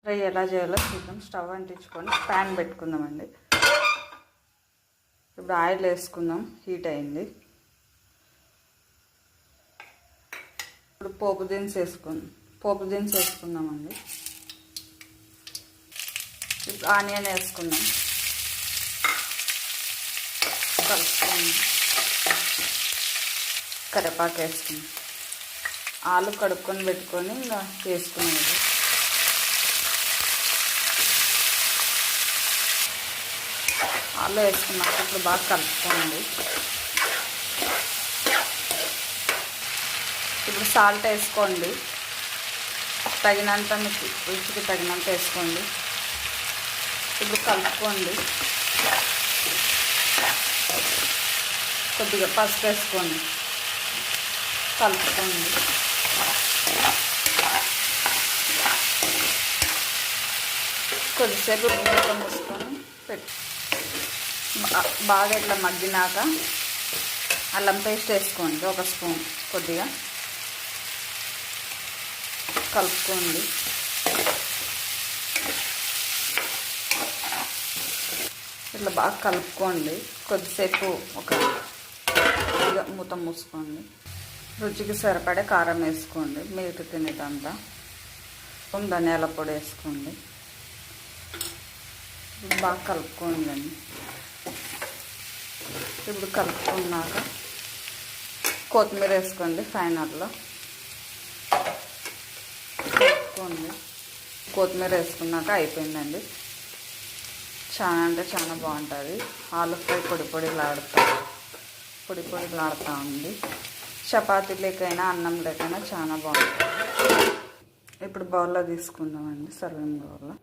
Fry ఎలా చేయాలో చూద్దాం. స్టవ్ అంటించుకొని ప్యాన్ పెట్టుకుందామండి. ఇప్పుడు ఆయిల్ వేసుకుందాం. హీట్ అయింది. ఇప్పుడు పోపు దినుసు వేసుకుందామండి. ఇప్పుడు ఆనియన్ వేసుకుందాం. కలుపుకొని కరివేపాకు వేసుకుందాం. ఆలు కడుక్కొని పెట్టుకొని ఇంకా వేసుకునేది. ఆలు వేసుకున్నాక ఇప్పుడు బాగా కలుపుకోండి. ఇప్పుడు సాల్ట్ వేసుకోండి. తగినంత, మీకు రుచికి తగినంత వేసుకోండి. ఇప్పుడు కలుపుకోండి. కొద్దిగా పసుపు వేసుకోండి. కలుపుకోండి. కొద్దిసేపు మూత మూసుకొని పెట్టి బాగా ఇట్లా మగ్గినాక అల్లం పేస్ట్ వేసుకోండి. ఒక స్పూన్ కొద్దిగా కలుపుకోండి. ఇట్లా బాగా కలుపుకోండి. కొద్దిసేపు ఒక మూత మూసుకోండి. రుచికి సరిపడే కారం వేసుకోండి. మీరు తినేదంతా. ధనియాల పొడి వేసుకోండి. బాగా కలుపుకోండి. ఇప్పుడు కలుపుకున్నాక కొత్తిమీర వేసుకోండి. ఫైనల్లో కలుపుకోండి. కొత్తిమీర వేసుకున్నాక అయిపోయిందండి. చాలా అంటే చాలా బాగుంటుంది. ఆలు ఫ్రై పొడి పొడిలాడుతూ ఉంది. చపాతీ లేకైనా అన్నం లేకైనా చాలా బాగుంటుంది. ఇప్పుడు బౌల్లో తీసుకుందామండి. సర్వింగ్ బౌల్లో